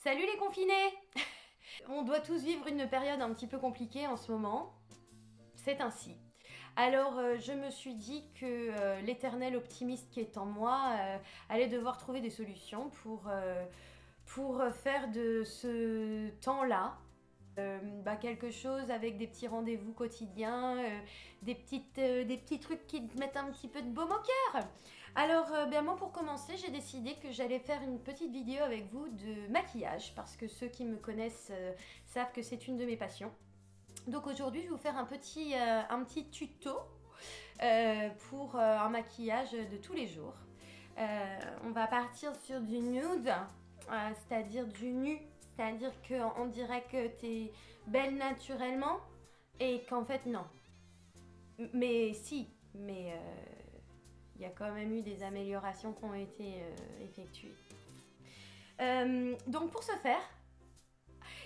Salut les confinés! On doit tous vivre une période un petit peu compliquée en ce moment. C'est ainsi. Alors je me suis dit que l'éternel optimiste qui est en moi allait devoir trouver des solutions pour faire de ce temps-là quelque chose avec des petits rendez-vous quotidiens, des petits trucs qui te mettent un petit peu de baume au cœur. Alors moi pour commencer j'ai décidé que j'allais faire une petite vidéo avec vous de maquillage parce que ceux qui me connaissent savent que c'est une de mes passions. Donc aujourd'hui je vais vous faire un petit tuto pour un maquillage de tous les jours. On va partir sur du nude, c'est-à-dire du nu. C'est-à-dire qu'on dirait que t'es belle naturellement et qu'en fait non. Mais si, mais il y a quand même eu des améliorations qui ont été effectuées. Donc pour ce faire,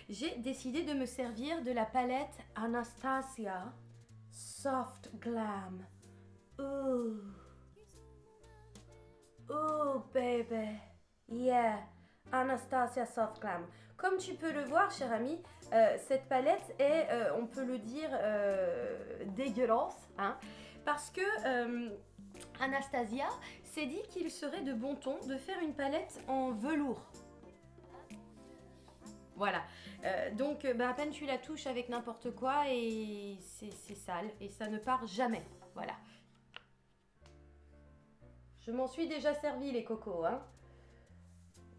j'ai décidé de me servir de la palette Anastasia Soft Glam. Ooh. Oh baby, yeah, Anastasia Soft Glam. Comme tu peux le voir, cher ami, cette palette est, on peut le dire, dégueulasse, hein, parce que Anastasia s'est dit qu'il serait de bon ton de faire une palette en velours. Voilà, donc à peine tu la touches avec n'importe quoi et c'est sale et ça ne part jamais, voilà. Je m'en suis déjà servi les cocos, hein.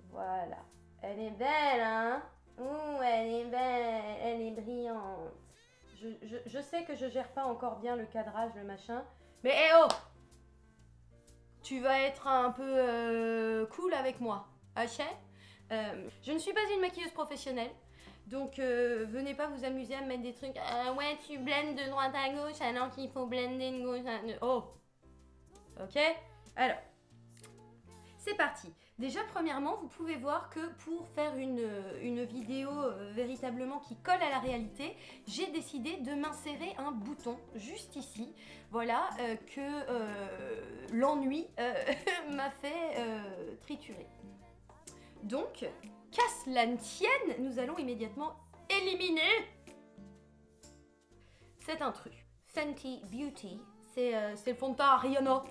Voilà. Elle est belle, hein? Ouh, elle est belle, elle est brillante. Je sais que je gère pas encore bien le cadrage, le machin. Mais hé oh! Tu vas être un peu cool avec moi, ok? Je ne suis pas une maquilleuse professionnelle. Donc venez pas vous amuser à me mettre des trucs. Ouais, tu blendes de droite à gauche alors qu'il faut blender de gauche à... Oh! Ok? Alors, c'est parti. Déjà, premièrement, vous pouvez voir que pour faire une vidéo véritablement qui colle à la réalité, j'ai décidé de m'insérer un bouton juste ici. Voilà, que l'ennui m'a fait triturer. Donc, qu'à cela ne tienne, nous allons immédiatement éliminer cet intrus. Fenty Beauty, c'est le fond de teint à Rihanna.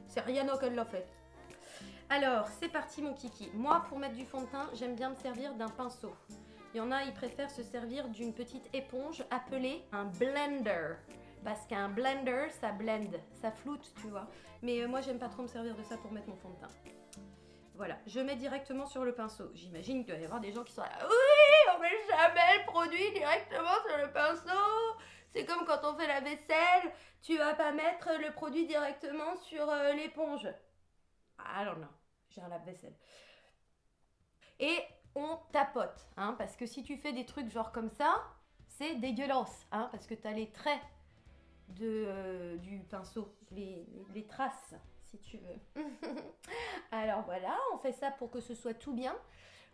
C'est Rihanna qui l'a fait. Alors, c'est parti mon kiki. Moi, pour mettre du fond de teint, j'aime bien me servir d'un pinceau. Il y en a, ils préfèrent se servir d'une petite éponge appelée un blender. Parce qu'un blender, ça blende, ça floute, tu vois. Mais moi, j'aime pas trop me servir de ça pour mettre mon fond de teint. Voilà, je mets directement sur le pinceau. J'imagine qu'il doit y avoir des gens qui sont là. Oui, on met jamais le produit directement sur le pinceau. C'est comme quand on fait la vaisselle. Tu vas pas mettre le produit directement sur l'éponge. I don't know. J'ai un lave-vaisselle. Et on tapote, hein, parce que si tu fais des trucs genre comme ça, c'est dégueulasse, hein, parce que tu as les traits du pinceau, les traces, si tu veux. Alors voilà, on fait ça pour que ce soit tout bien.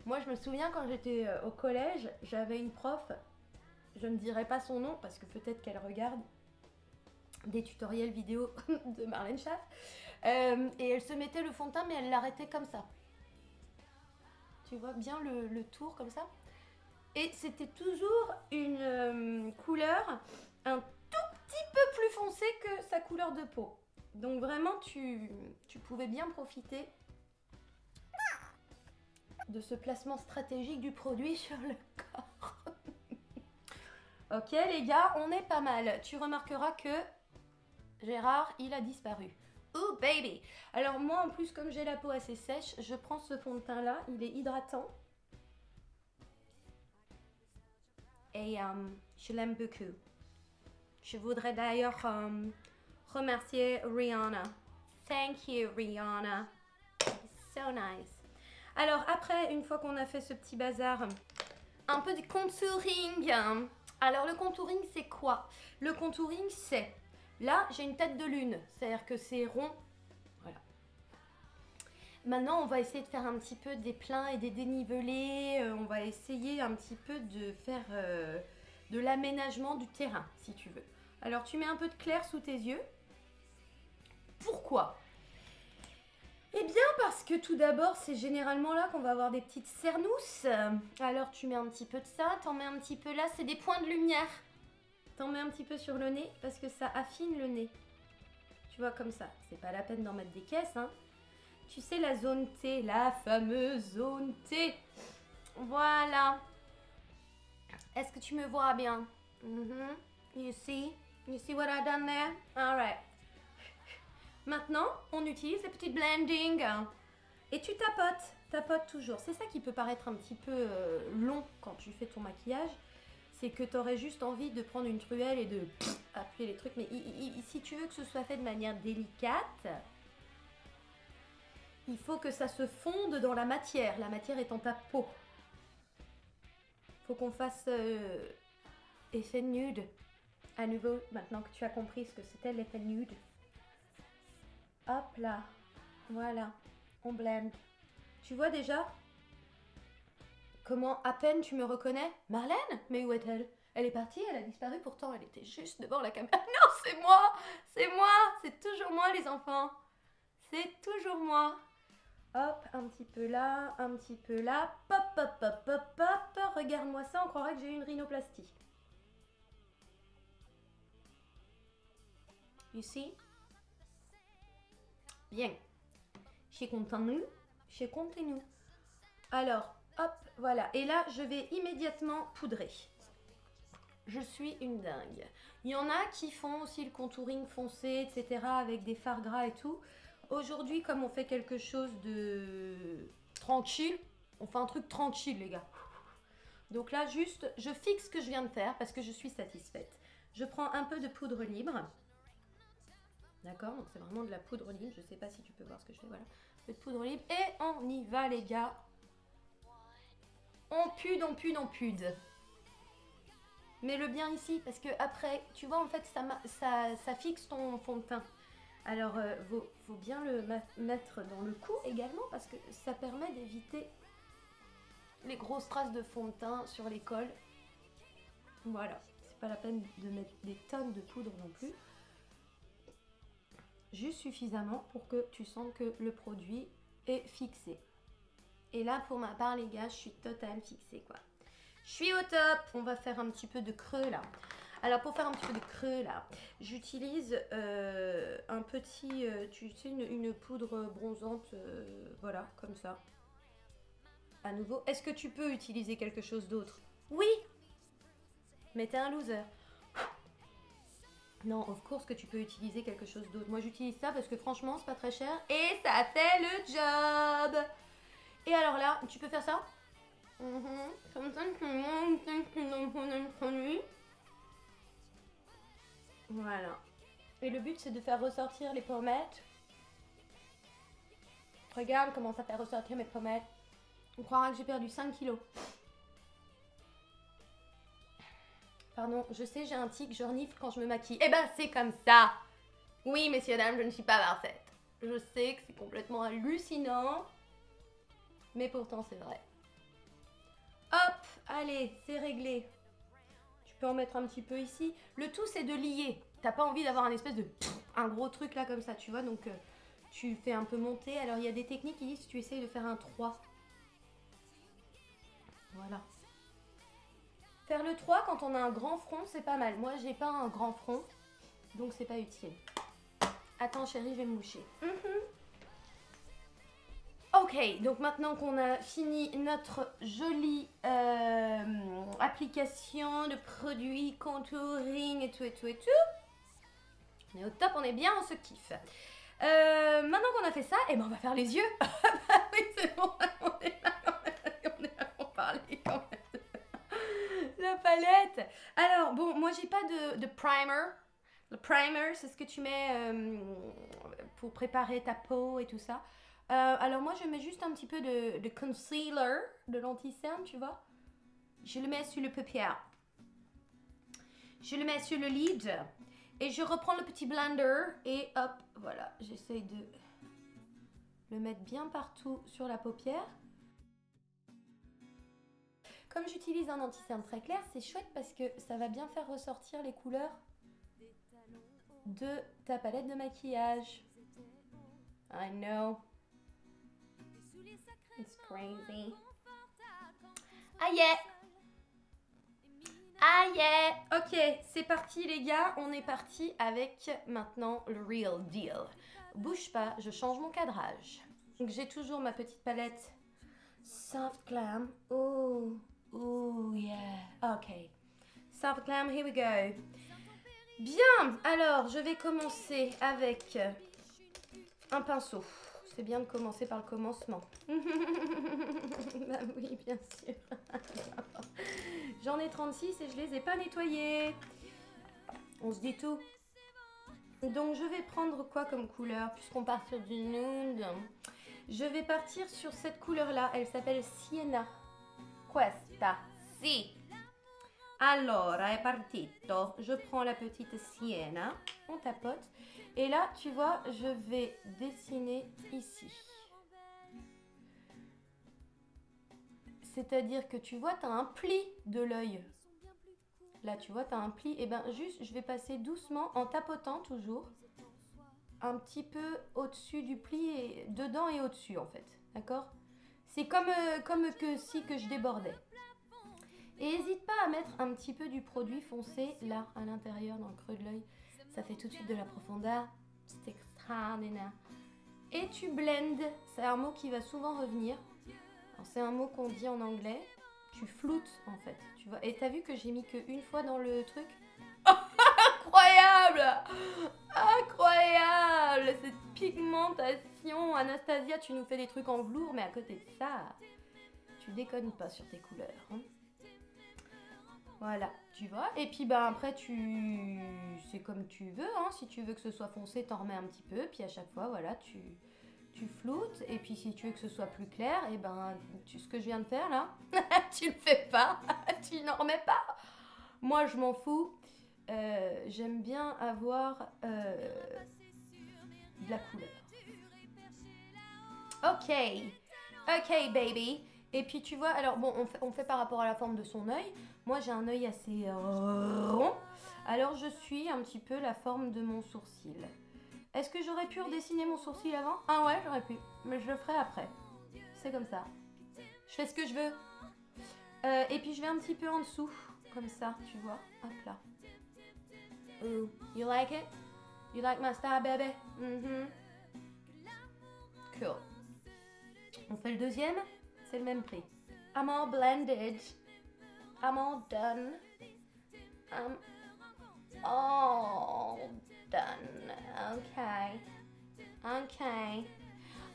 Moi, je me souviens quand j'étais au collège, j'avais une prof, je ne dirai pas son nom parce que peut-être qu'elle regarde des tutoriels vidéo de Marlène Schaff. Et elle se mettait le fond de teint mais elle l'arrêtait comme ça. Tu vois bien le tour comme ça. Et c'était toujours une couleur un tout petit peu plus foncée que sa couleur de peau. Donc vraiment tu pouvais bien profiter de ce placement stratégique du produit sur le corps. Ok les gars, on est pas mal. Tu remarqueras que Gérard, il a disparu. Oh baby! Alors moi en plus comme j'ai la peau assez sèche, je prends ce fond de teint là, il est hydratant. Et je l'aime beaucoup. Je voudrais d'ailleurs remercier Rihanna. Thank you Rihanna. So nice. Alors après, une fois qu'on a fait ce petit bazar, un peu de contouring. Alors le contouring c'est quoi? Le contouring c'est... Là, j'ai une tête de lune, c'est-à-dire que c'est rond. Voilà. Maintenant, on va essayer de faire un petit peu des pleins et des dénivelés. On va essayer un petit peu de faire de l'aménagement du terrain, si tu veux. Alors, tu mets un peu de clair sous tes yeux. Pourquoi? Eh bien, parce que tout d'abord, c'est généralement là qu'on va avoir des petites cernousses. Alors, tu mets un petit peu de ça, t'en mets un petit peu là, c'est des points de lumière. T'en mets un petit peu sur le nez parce que ça affine le nez. Tu vois, comme ça. C'est pas la peine d'en mettre des caisses, hein. Tu sais, la zone T, la fameuse zone T. Voilà. Est-ce que tu me vois bien? You see? You see what I done there? Alright. Maintenant, on utilise les petits blending. Et tu tapotes. Tapotes toujours. C'est ça qui peut paraître un petit peu long quand tu fais ton maquillage. C'est que tu aurais juste envie de prendre une truelle et de appuyer les trucs. Mais si tu veux que ce soit fait de manière délicate, il faut que ça se fonde dans la matière. La matière étant ta peau. Faut qu'on fasse effet nude. À nouveau, maintenant que tu as compris ce que c'était l'effet nude. Hop là. Voilà. On blende. Tu vois déjà comment à peine tu me reconnais? Marlène? Mais où est-elle? Elle est partie, elle a disparu, pourtant elle était juste devant la caméra. Non, c'est moi! C'est moi! C'est toujours moi les enfants! C'est toujours moi! Hop, un petit peu là, un petit peu là. Pop, pop, pop, pop, pop. Regarde-moi ça, on croirait que j'ai eu une rhinoplastie. You see? Bien. Je continue. Je continue. Alors, hop, voilà. Et là, je vais immédiatement poudrer. Je suis une dingue. Il y en a qui font aussi le contouring foncé, etc. avec des fards gras et tout. Aujourd'hui, comme on fait quelque chose de tranquille, on fait un truc tranquille, les gars. Donc là, juste, je fixe ce que je viens de faire parce que je suis satisfaite. Je prends un peu de poudre libre. D'accord, donc c'est vraiment de la poudre libre. Je ne sais pas si tu peux voir ce que je fais. Voilà, un peu de poudre libre. Et on y va, les gars. On pude, on pude, on pude. Mets-le bien ici parce que après, tu vois, en fait, ça fixe ton fond de teint. Alors, faut bien le mettre dans le cou également parce que ça permet d'éviter les grosses traces de fond de teint sur les cols. Voilà, c'est pas la peine de mettre des tonnes de poudre non plus. Juste suffisamment pour que tu sentes que le produit est fixé. Et là, pour ma part, les gars, je suis total fixée, quoi. Je suis au top. On va faire un petit peu de creux, là. Alors, pour faire un petit peu de creux, là, j'utilise un petit, tu sais, une poudre bronzante, voilà, comme ça. À nouveau, est-ce que tu peux utiliser quelque chose d'autre? Oui. Mais t'es un loser. Non, of course que tu peux utiliser quelque chose d'autre. Moi, j'utilise ça parce que franchement, c'est pas très cher et ça fait le job. Et alors là, tu peux faire ça. Comme ça, voilà. Et le but, c'est de faire ressortir les pommettes. Regarde comment ça fait ressortir mes pommettes. On croira que j'ai perdu 5 kilos. Pardon, je sais, j'ai un tic, je renifle quand je me maquille. Eh ben, c'est comme ça. Oui, messieurs, dames, je ne suis pas parfaite. Je sais que c'est complètement hallucinant. Mais pourtant, c'est vrai. Hop, allez, c'est réglé. Tu peux en mettre un petit peu ici. Le tout, c'est de lier. T'as pas envie d'avoir un espèce de... un gros truc là comme ça, tu vois. Donc, tu fais un peu monter. Alors, il y a des techniques qui disent que tu essayes de faire un 3. Voilà. Faire le 3 quand on a un grand front, c'est pas mal. Moi, j'ai pas un grand front, donc c'est pas utile. Attends, chérie, je vais me moucher. Ok, donc maintenant qu'on a fini notre jolie application de produits, contouring et tout, on est au top, on est bien, on se kiffe. Maintenant qu'on a fait ça, eh ben on va faire les yeux. Bah oui, c'est bon, on est là pour parler quand même. La palette. Alors, bon, moi j'ai pas de primer. Le primer, c'est ce que tu mets pour préparer ta peau et tout ça. Alors moi je mets juste un petit peu de concealer, de l'anti-cerne, tu vois. Je le mets sur le paupière. Je le mets sur le lid. Et je reprends le petit blender et hop, voilà. J'essaye de le mettre bien partout sur la paupière. Comme j'utilise un anti-cerne très clair, c'est chouette parce que ça va bien faire ressortir les couleurs de ta palette de maquillage. I know. It's crazy. Ah yeah. Ah yeah. Ok, c'est parti les gars. On est parti avec maintenant le real deal. Bouge pas, je change mon cadrage. Donc j'ai toujours ma petite palette Soft Glam. Oh, oh yeah. Ok. Soft Glam, here we go. Bien, alors je vais commencer avec un pinceau. C'est bien de commencer par le commencement. Bah oui, bien sûr. J'en ai 36 et je les ai pas nettoyés. On se dit tout. Donc je vais prendre quoi comme couleur puisqu'on part sur du nude. Je vais partir sur cette couleur-là. Elle s'appelle Sienna. Questa. Si. Allora, è partito. Je prends la petite Sienna. On tapote. Et là, tu vois, je vais dessiner ici. C'est-à-dire que tu vois, tu as un pli de l'œil. Là, tu vois, tu as un pli. Et bien, juste, je vais passer doucement, en tapotant toujours, un petit peu au-dessus du pli, et dedans et au-dessus, en fait. D'accord? C'est comme que si que je débordais. Et n'hésite pas à mettre un petit peu du produit foncé, là, à l'intérieur, dans le creux de l'œil. Ça fait tout de suite de la profondeur. C'est extraordinaire. Et tu blendes. C'est un mot qui va souvent revenir. C'est un mot qu'on dit en anglais. Tu floutes en fait. Tu vois. Et t'as vu que j'ai mis qu'une fois dans le truc. Incroyable! Incroyable! Cette pigmentation. Anastasia, tu nous fais des trucs en velours, mais à côté de ça, tu déconnes pas sur tes couleurs. Hein. Voilà, tu vois. Et puis bah après c'est comme tu veux. Hein. Si tu veux que ce soit foncé, t'en remets un petit peu. Puis à chaque fois, voilà, tu floutes. Et puis si tu veux que ce soit plus clair, et ben ce que je viens de faire là, tu le fais pas. Tu n'en remets pas. Moi, je m'en fous. J'aime bien avoir de la couleur. Ok. Ok, baby. Et puis tu vois, alors bon, on fait par rapport à la forme de son œil. Moi, j'ai un œil assez rond. Alors, je suis un petit peu la forme de mon sourcil. Est-ce que j'aurais pu redessiner mon sourcil avant? Ah ouais, j'aurais pu. Mais je le ferai après. C'est comme ça. Je fais ce que je veux. Et puis, je vais un petit peu en dessous. Comme ça, tu vois. Hop là. Ooh, you like it? You like my style, baby? Cool. On fait le deuxième? C'est le même prix. I'm all blended. I'm all done. I'm all done. Okay. Okay.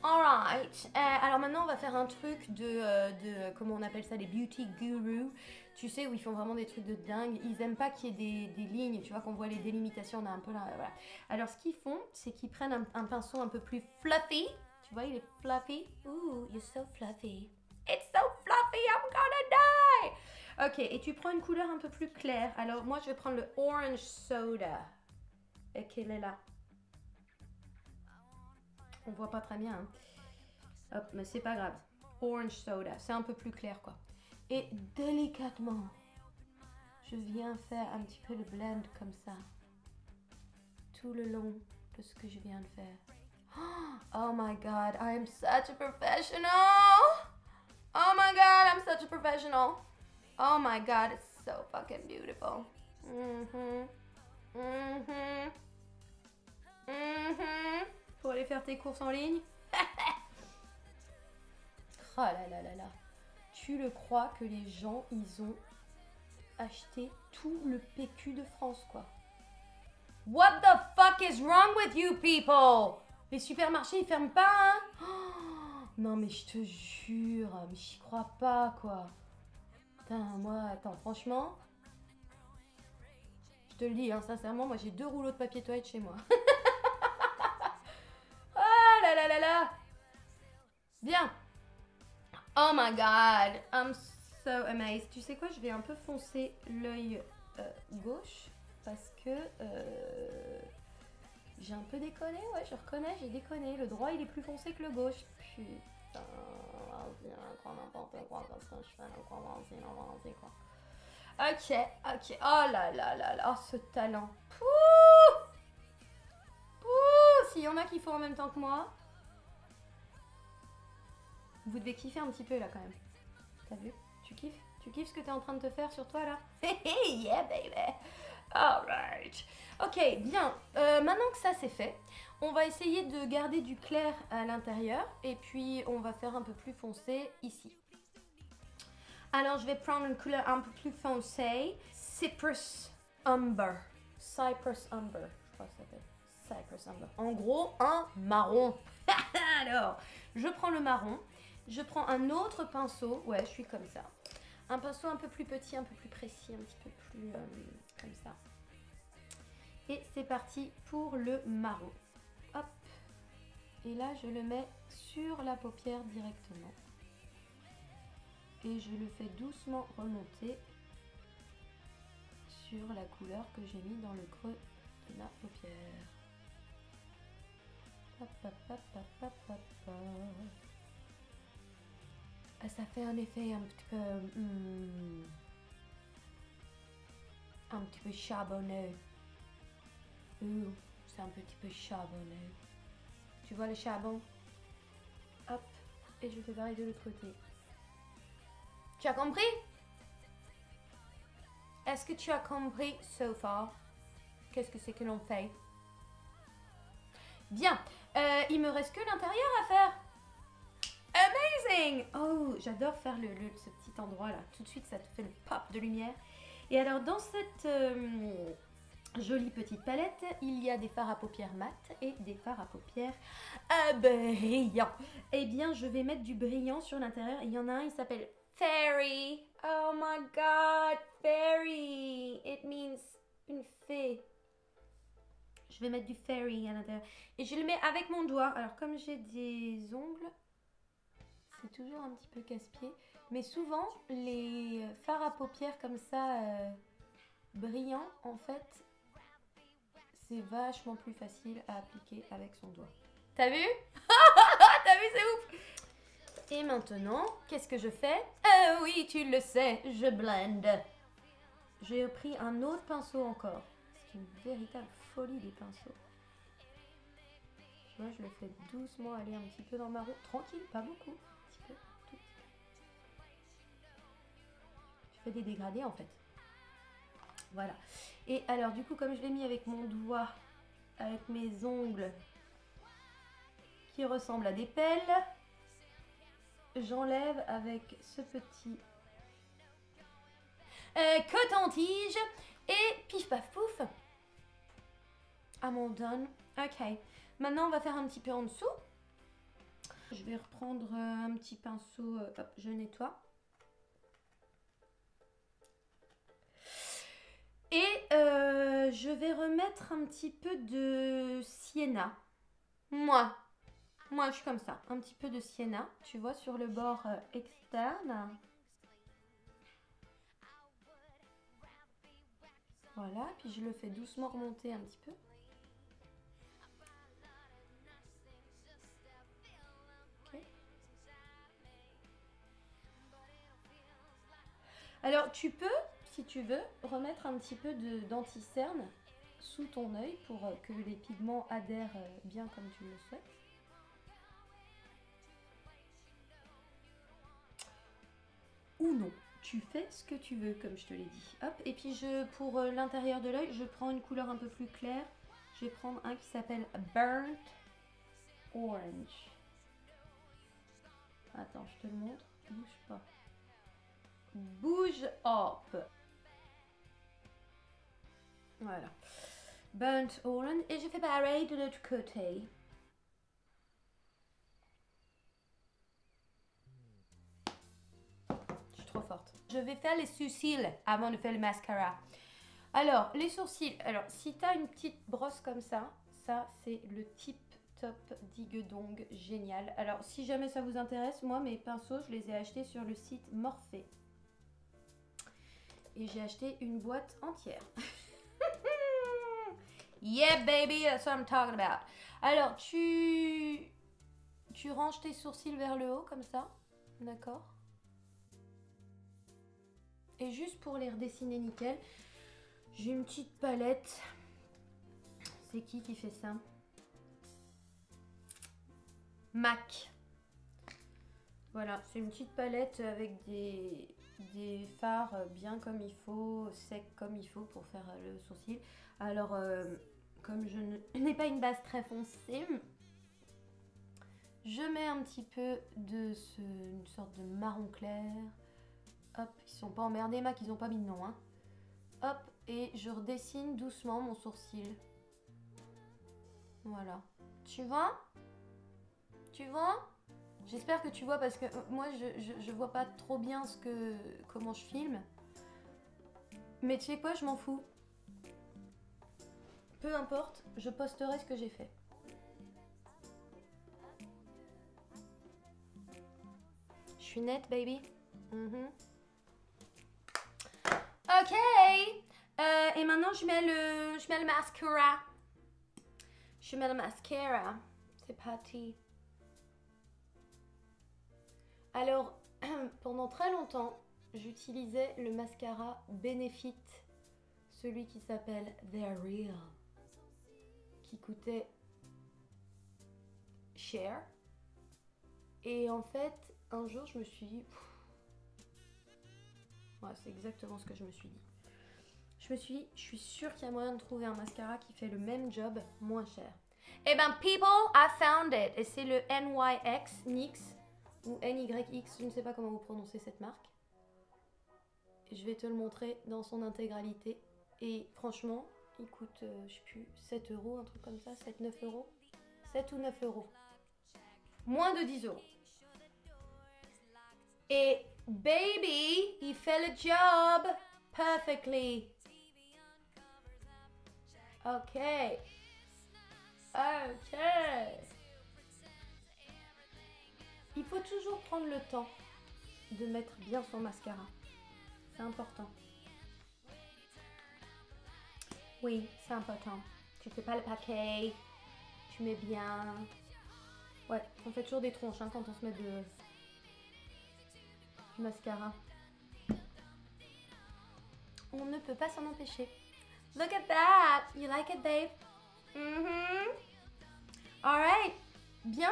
Alright. Alors maintenant, on va faire un truc de comment on appelle ça, les beauty gurus. Tu sais, où ils font vraiment des trucs de dingue. Ils aiment pas qu'il y ait des lignes, tu vois, qu'on voit les délimitations. On a un peu là, voilà. Alors, ce qu'ils font, c'est qu'ils prennent un pinceau un peu plus fluffy. Tu vois, il est fluffy. Ooh, you're so fluffy. It's so fluffy, I'm gonna die! Ok, et tu prends une couleur un peu plus claire. Alors, moi, je vais prendre le Orange Soda. Et qu'elle est là. On voit pas très bien. Hein. Hop, mais c'est pas grave. Orange Soda, c'est un peu plus clair, quoi. Et délicatement, je viens faire un petit peu de blend comme ça. Tout le long de ce que je viens de faire. Oh my God, I am such a professional! Oh my God, I'm such a professional. Oh my God, it's so fucking beautiful. Pour aller faire tes courses en ligne. Oh là là là là. Tu le crois que les gens, ils ont acheté tout le PQ de France, quoi. What the fuck is wrong with you people? Les supermarchés, ils ferment pas, hein? Oh, non, mais je te jure, mais j'y crois pas, quoi. Putain, moi, attends, franchement, je te le dis, hein, sincèrement, moi, j'ai 2 rouleaux de papier toilette chez moi. Ah là là là là. Bien. Oh my God, I'm so amazed. Tu sais quoi, je vais un peu foncer l'œil gauche parce que j'ai un peu déconné, ouais, je reconnais, j'ai déconné. Le droit, il est plus foncé que le gauche. Putain, vas-y, n'importe quoi, comme ça, je fais vas-y, quoi. Ok, ok, oh là là là là, oh ce talent. Pouh, pouh, s'il y en a qui font en même temps que moi. Vous devez kiffer un petit peu là quand même. T'as vu? Tu kiffes? Tu kiffes ce que t'es en train de te faire sur toi là? Yeah baby! Alright. Ok, bien. Maintenant que ça c'est fait, on va essayer de garder du clair à l'intérieur et puis on va faire un peu plus foncé ici. Alors je vais prendre une couleur un peu plus foncée. Cypress Umber. Cypress Umber, je crois que ça s'appelle. Cypress Umber. En gros, un marron. Alors, je prends le marron. Je prends un autre pinceau. Ouais, je suis comme ça. Un pinceau un peu plus petit, un peu plus précis, un petit peu plus comme ça. Et c'est parti pour le marron. Hop. Et là, je le mets sur la paupière directement. Et je le fais doucement remonter sur la couleur que j'ai mis dans le creux de ma paupière. Hop, hop, hop, hop, hop, hop, hop. Ça fait un effet un petit peu charbonneux. C'est un petit peu charbonneux. Tu vois le charbon? Hop, et je fais pareil de l'autre côté. Tu as compris? Est-ce que tu as compris so far? Qu'est-ce que c'est que l'on fait? Bien, il me reste que l'intérieur à faire. Amazing! Oh, j'adore faire ce petit endroit là. Tout de suite, ça te fait le pop de lumière. Et alors, dans cette jolie petite palette, il y a des fards à paupières mat et des fards à paupières brillants. Eh bien, je vais mettre du brillant sur l'intérieur. Il y en a un, il s'appelle Fairy. Oh my god, Fairy. It means une fée. Je vais mettre du Fairy à l'intérieur. Et je le mets avec mon doigt. Alors, comme j'ai des ongles, c'est toujours un petit peu casse-pied. Mais souvent, les fards à paupières comme ça, brillants, en fait, c'est vachement plus facile à appliquer avec son doigt. T'as vu? T'as vu, c'est ouf! Et maintenant, qu'est-ce que je fais? Oui, tu le sais, je blende. J'ai pris un autre pinceau encore. C'est une véritable folie des pinceaux. Tu vois, je le fais doucement aller un petit peu dans ma roue. Tranquille, pas beaucoup. Un petit peu, tout petit peu. Je fais des dégradés en fait. Voilà. Et alors, du coup, comme je l'ai mis avec mon doigt, avec mes ongles qui ressemblent à des pelles, j'enlève avec ce petit coton-tige et pif paf pouf. I'm all done. Ok. Maintenant, on va faire un petit peu en dessous. Je vais reprendre un petit pinceau. Hop, je nettoie. Et je vais remettre un petit peu de sienna. Moi, je suis comme ça. Un petit peu de sienna, tu vois, sur le bord externe. Voilà, puis je le fais doucement remonter un petit peu. Ok. Alors, tu peux, si tu veux, remettre un petit peu d'anti-cerne sous ton œil pour que les pigments adhèrent bien comme tu le souhaites. Ou non, tu fais ce que tu veux comme je te l'ai dit. Hop, et puis pour l'intérieur de l'œil, je prends une couleur un peu plus claire. Je vais prendre un qui s'appelle Burnt Orange. Attends, je te le montre. Bouge pas. Bouge hop. Voilà. Burnt Orange. Et je fais pareil de l'autre côté. Je suis trop forte. Je vais faire les sourcils avant de faire le mascara. Alors, les sourcils. Alors, si tu as une petite brosse comme ça c'est le tip top diguedong génial. Alors, si jamais ça vous intéresse, moi, mes pinceaux, je les ai achetés sur le site Morphe. Et j'ai acheté une boîte entière. Yeah, baby, that's what I'm talking about. Alors, tu ranges tes sourcils vers le haut, comme ça. D'accord? Et juste pour les redessiner nickel, j'ai une petite palette. C'est qui fait ça? MAC. Voilà, c'est une petite palette avec des fards bien comme il faut, secs comme il faut pour faire le sourcil. Alors, comme je n'ai pas une base très foncée, je mets un petit peu de une sorte de marron clair. Hop, ils sont pas emmerdés, Mac, ils ont pas mis de nom, hein. Hop, et je redessine doucement mon sourcil. Voilà. Tu vois? Tu vois? J'espère que tu vois parce que moi je vois pas trop bien comment je filme. Mais tu sais quoi, je m'en fous. Peu importe, je posterai ce que j'ai fait. Je suis nette, baby. Ok. Et maintenant je mets le mascara. Je mets le mascara. C'est parti. Alors, pendant très longtemps, j'utilisais le mascara Benefit, celui qui s'appelle They're Real, qui coûtait cher. Et en fait, un jour, je me suis dit... Ouais, c'est exactement ce que je me suis dit. Je me suis dit, je suis sûre qu'il y a moyen de trouver un mascara qui fait le même job moins cher. Eh ben, people, I found it. Et c'est le NYX, ou NYX, je ne sais pas comment vous prononcez cette marque. Je vais te le montrer dans son intégralité. Et franchement, il coûte, je sais plus, 7 euros, un truc comme ça, 7-9 euros. 7 ou 9 euros. Moins de 10 euros. Et baby, il fait le job perfectly. Ok. Ok. Il faut toujours prendre le temps de mettre bien son mascara. C'est important. Oui, c'est important. Tu fais pas le paquet. Tu mets bien. Ouais, on fait toujours des tronches hein, quand on se met du mascara. On ne peut pas s'en empêcher. Look at that. You like it, babe? Alright. Bien.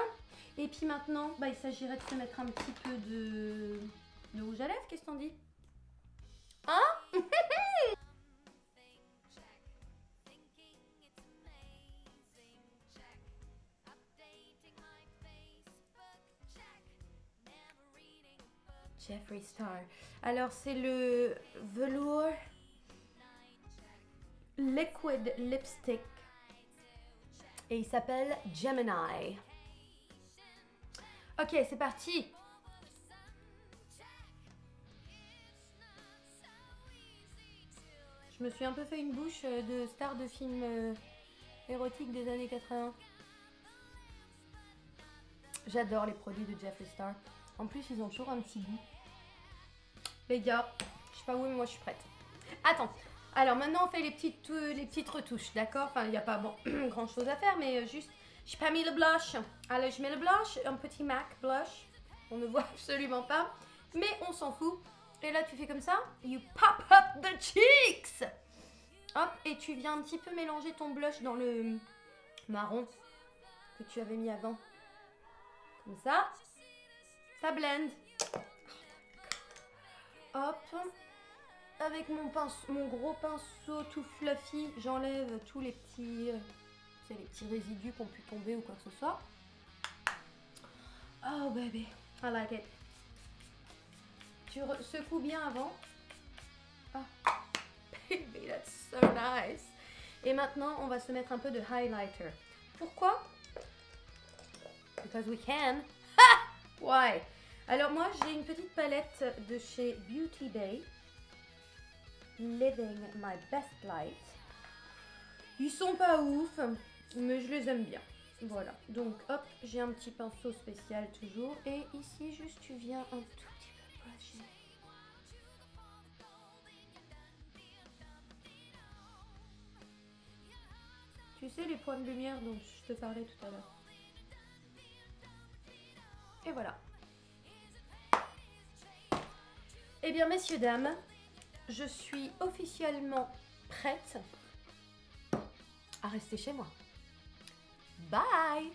Et puis maintenant, bah, il s'agirait de se mettre un petit peu de rouge à lèvres. Qu'est-ce qu'on dit? Hein? Jeffree Star. Alors c'est le velours liquid lipstick et il s'appelle Gemini. Ok, c'est parti. Je me suis un peu fait une bouche de star de films érotiques des années 80. J'adore les produits de Jeffree Star. En plus, ils ont toujours un petit goût. Les gars, je sais pas où, mais moi je suis prête. Attends, alors maintenant on fait les petites retouches, d'accord? Enfin, il n'y a pas bon, grand chose à faire, mais juste, j'ai pas mis le blush. Alors je mets le blush, un petit MAC blush. On ne voit absolument pas, mais on s'en fout. Et là tu fais comme ça, you pop up the cheeks. Hop, et tu viens un petit peu mélanger ton blush dans le marron que tu avais mis avant. Comme ça, ça blend. Hop, avec mon gros pinceau tout fluffy, j'enlève tous les petits, les petits résidus qui ont pu tomber ou quoi que ce soit. Oh baby, I like it. Tu secoues bien avant. Oh, baby, that's so nice. Et maintenant, on va se mettre un peu de highlighter. Pourquoi? Because we can. Ha! Why? Alors moi, j'ai une petite palette de chez Beauty Bay. Living My Best Light. Ils sont pas ouf, mais je les aime bien. Voilà, donc hop, j'ai un petit pinceau spécial toujours. Et ici, juste, tu viens un tout petit peu brusher. Tu sais, les points de lumière dont je te parlais tout à l'heure. Et voilà. Eh bien, messieurs, dames, je suis officiellement prête à rester chez moi. Bye!